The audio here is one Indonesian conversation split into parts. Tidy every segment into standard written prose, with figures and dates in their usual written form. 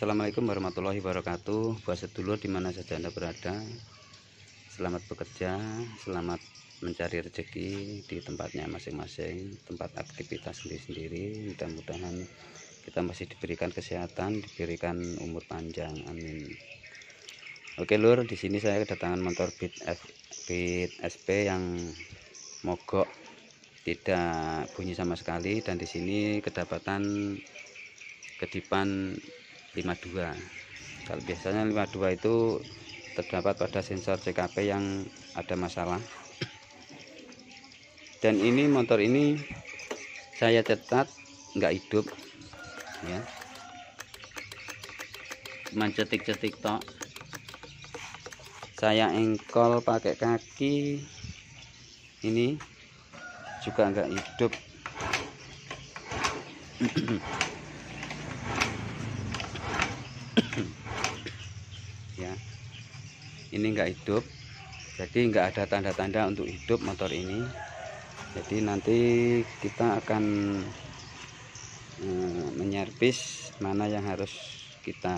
Assalamualaikum warahmatullahi wabarakatuh. Buat sedulur dimana saja Anda berada, selamat bekerja, selamat mencari rezeki di tempatnya masing-masing, tempat aktivitas sendiri-sendiri. Mudah-mudahan kita masih diberikan kesehatan, diberikan umur panjang, amin. Oke lur, di sini saya kedatangan motor Beat SP yang mogok, tidak bunyi sama sekali, dan di sini kedapatan kedipan 52. Kalau biasanya 52 itu terdapat pada sensor CKP yang ada masalah. Dan ini motor ini saya cetak nggak hidup ya, cuma cetik-cetik tok. Saya engkol pakai kaki, ini juga nggak hidup. Ya, ini nggak hidup, jadi nggak ada tanda-tanda untuk hidup motor ini. Jadi nanti kita akan menyervis mana yang harus kita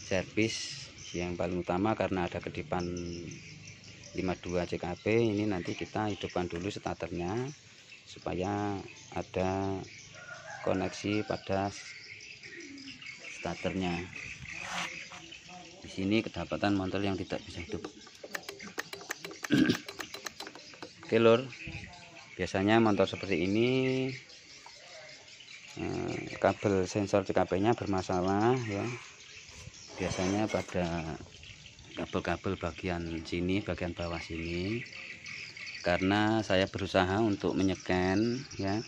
servis. Yang paling utama karena ada kedipan 52 CKP ini, nanti kita hidupkan dulu starternya supaya ada koneksi pada starternya. Di sini kedapatan motor yang tidak bisa hidup. Oke lur, biasanya motor seperti ini kabel sensor CKP-nya bermasalah ya. Biasanya pada kabel-kabel bagian sini, bagian bawah sini. Karena saya berusaha untuk menyeken ya,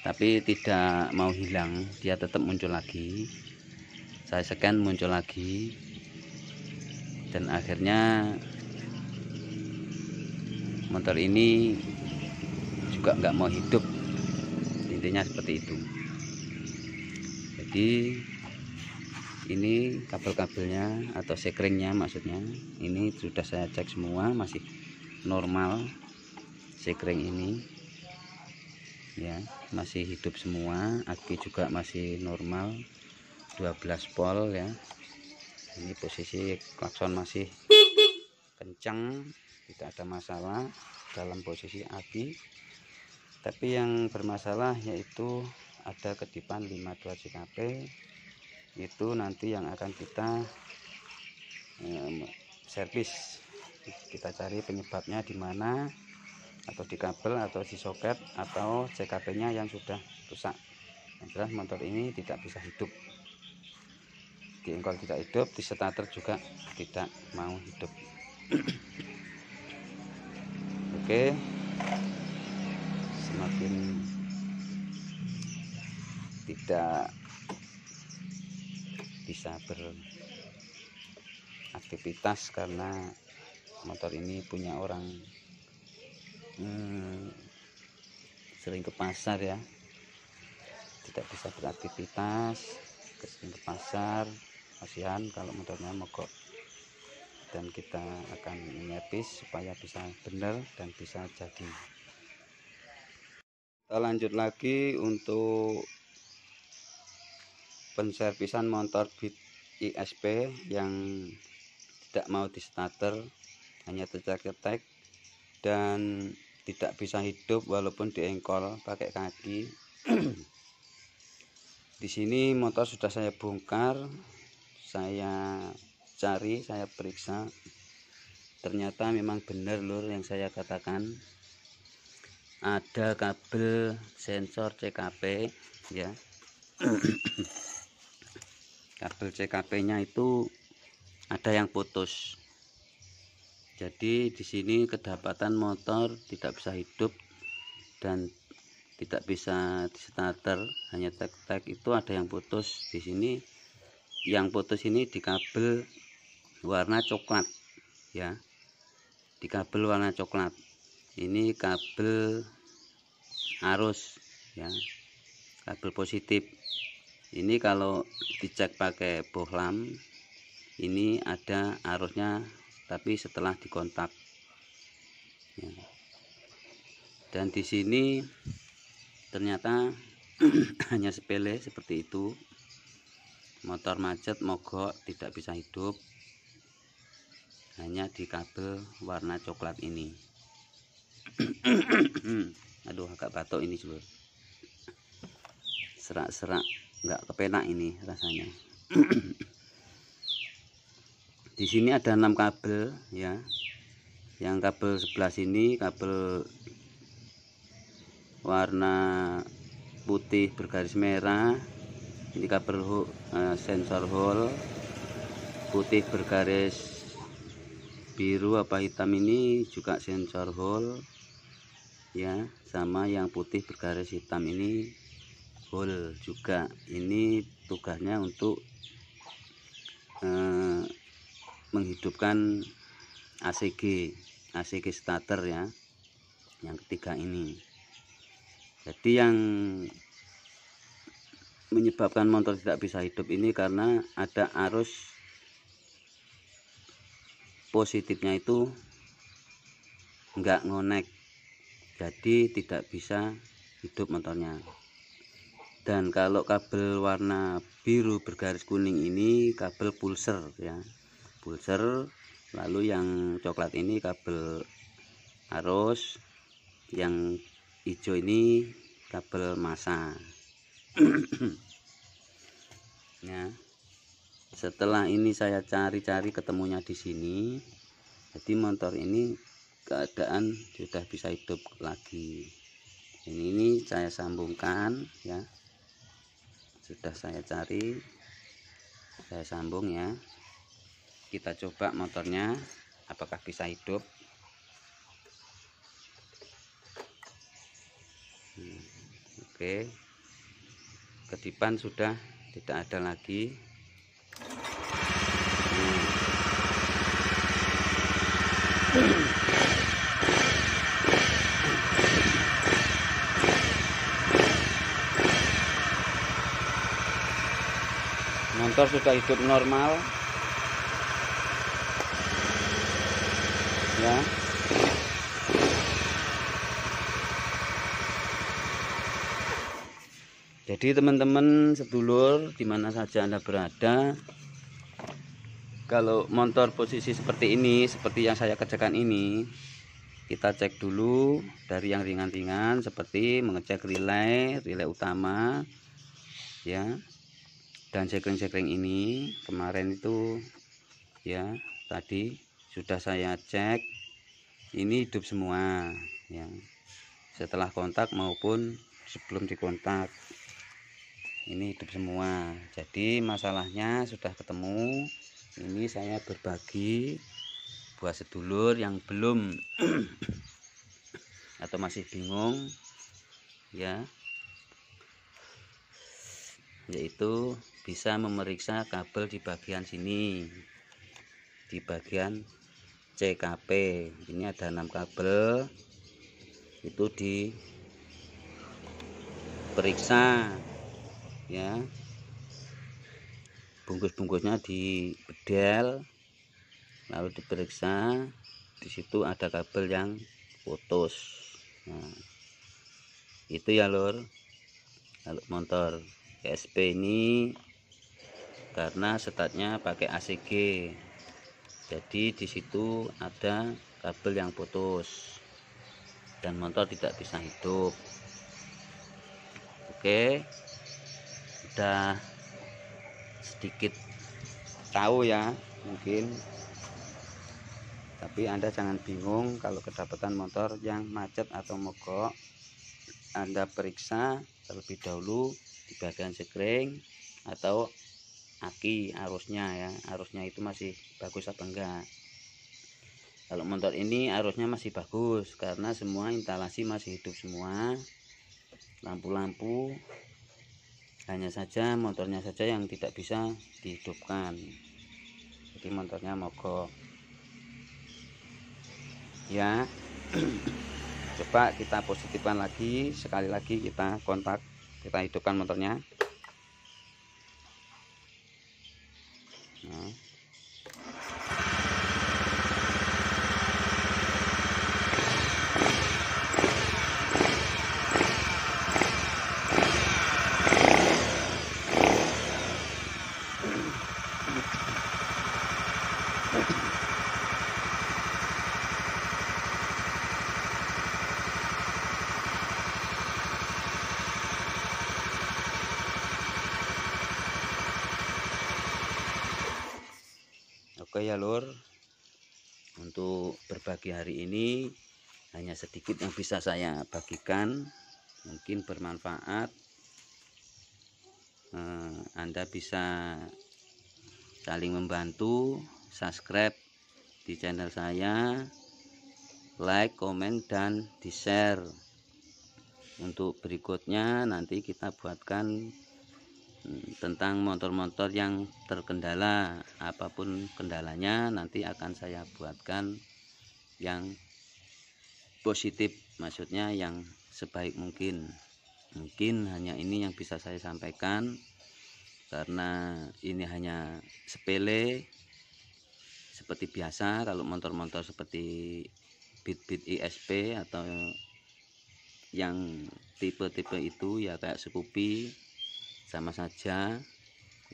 tapi tidak mau hilang, dia tetap muncul lagi. Saya scan muncul lagi, dan akhirnya motor ini juga nggak mau hidup, intinya seperti itu. Jadi ini kabel-kabelnya atau sekringnya, maksudnya ini sudah saya cek semua masih normal. Sekring ini ya masih hidup semua, aki juga masih normal 12 volt ya. Ini posisi klakson masih kencang, tidak ada masalah dalam posisi aki. Tapi yang bermasalah yaitu ada kedipan 52 CKP. Itu nanti yang akan kita servis. Kita cari penyebabnya di mana, atau di kabel atau di soket atau CKP-nya yang sudah rusak. Yang jelas motor ini tidak bisa hidup. Di engkol tidak hidup, di starter juga tidak mau hidup. Oke, semakin tidak bisa beraktivitas karena motor ini punya orang sering ke pasar ya, tidak bisa beraktivitas, sering ke pasar. Kasihan kalau motornya mogok, dan kita akan menyervis supaya bisa benar dan bisa jadi. Kita lanjut lagi untuk penservisan motor Beat ISP yang tidak mau di starter, hanya tercetek dan tidak bisa hidup walaupun diengkol pakai kaki. Di sini motor sudah saya bongkar, saya cari, saya periksa, ternyata memang benar lur yang saya katakan, ada kabel sensor CKP ya. Kabel CKP-nya itu ada yang putus. Jadi di sini kedapatan motor tidak bisa hidup dan tidak bisa di starter, hanya tek-tek. Itu ada yang putus di sini. Yang putus ini di kabel warna coklat ya. Di kabel warna coklat. Ini kabel arus ya. Kabel positif. Ini kalau dicek pakai bohlam, ini ada arusnya, tapi setelah dikontak ya. Dan di sini ternyata hanya sepele seperti itu. Motor macet mogok tidak bisa hidup hanya di kabel warna coklat ini. Aduh, agak batuk ini seluruh. Serak-serak, nggak kepenak ini rasanya. Di sini ada 6 kabel ya. Yang kabel sebelah sini kabel warna putih bergaris merah. Ini kabel sensor hole putih bergaris biru apa hitam, ini juga sensor hole ya, sama yang putih bergaris hitam ini hole juga. Ini tugasnya untuk menghidupkan ACG starter ya, yang ketiga ini. Jadi yang menyebabkan motor tidak bisa hidup ini karena ada arus positifnya itu enggak ngonek, jadi tidak bisa hidup motornya. Dan kalau kabel warna biru bergaris kuning ini kabel pulser ya, pulser. Lalu yang coklat ini kabel arus, yang hijau ini kabel massa. Ya, setelah ini saya cari-cari ketemunya di sini. Jadi motor ini keadaan sudah bisa hidup lagi. Ini saya sambungkan ya. Sudah saya cari, saya sambung ya. Kita coba motornya apakah bisa hidup. Oke. Kedipan sudah tidak ada lagi. Motor sudah hidup normal ya. Jadi teman-teman sedulur dimana saja Anda berada, kalau motor posisi seperti ini, seperti yang saya kerjakan ini, kita cek dulu dari yang ringan-ringan seperti mengecek relay utama ya, dan sekring-sekring ini kemarin itu ya, tadi sudah saya cek, ini hidup semua ya, setelah kontak maupun sebelum dikontak ini hidup semua. Jadi masalahnya sudah ketemu. Ini saya berbagi buat sedulur yang belum atau masih bingung ya, yaitu bisa memeriksa kabel di bagian sini, di bagian CKP. Ini ada 6 kabel, itu diperiksa ya, bungkus-bungkusnya di bedel lalu diperiksa. Di situ ada kabel yang putus. Nah, itu ya lur. Kalau motor ESP ini karena startnya pakai ACG, jadi di situ ada kabel yang putus dan motor tidak bisa hidup. Oke, udah sedikit tahu ya mungkin, tapi Anda jangan bingung kalau kedapatan motor yang macet atau mogok. Anda periksa terlebih dahulu di bagian sekring atau aki arusnya ya, arusnya itu masih bagus apa enggak. Kalau motor ini arusnya masih bagus karena semua instalasi masih hidup semua, lampu-lampu, hanya saja motornya saja yang tidak bisa dihidupkan, jadi motornya mogok ya. Coba kita positifkan lagi, sekali lagi kita kontak, kita hidupkan motornya. Nah. Oke ya lur, untuk berbagi hari ini hanya sedikit yang bisa saya bagikan, mungkin bermanfaat. Anda bisa saling membantu, subscribe di channel saya, like, komen, dan di share. Untuk berikutnya nanti kita buatkan tentang motor-motor yang terkendala, apapun kendalanya nanti akan saya buatkan yang positif, maksudnya yang sebaik mungkin. Mungkin hanya ini yang bisa saya sampaikan, karena ini hanya sepele seperti biasa. Kalau motor-motor seperti Beat ISP atau yang tipe-tipe itu ya kayak Scoopy sama saja.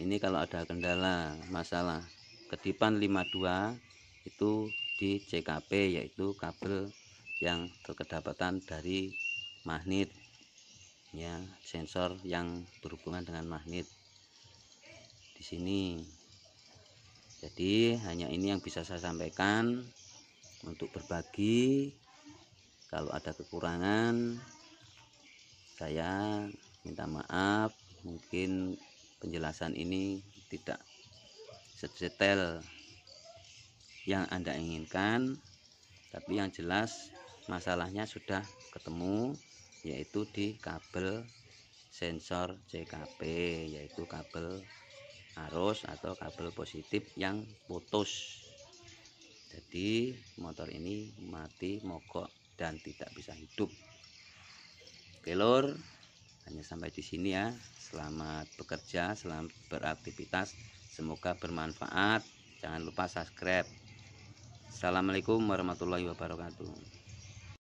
Ini kalau ada kendala masalah kedipan 52 itu di CKP, yaitu kabel yang terkedapatan dari magnet ya, sensor yang berhubungan dengan magnet di sini. Jadi hanya ini yang bisa saya sampaikan untuk berbagi. Kalau ada kekurangan saya minta maaf, mungkin penjelasan ini tidak sedetail yang Anda inginkan, tapi yang jelas masalahnya sudah ketemu, yaitu di kabel sensor CKP, yaitu kabel arus atau kabel positif yang putus. Jadi motor ini mati mogok dan tidak bisa hidup. Oke lur, hanya sampai di sini ya. Selamat bekerja, selamat beraktivitas, semoga bermanfaat. Jangan lupa subscribe. Assalamualaikum warahmatullahi wabarakatuh.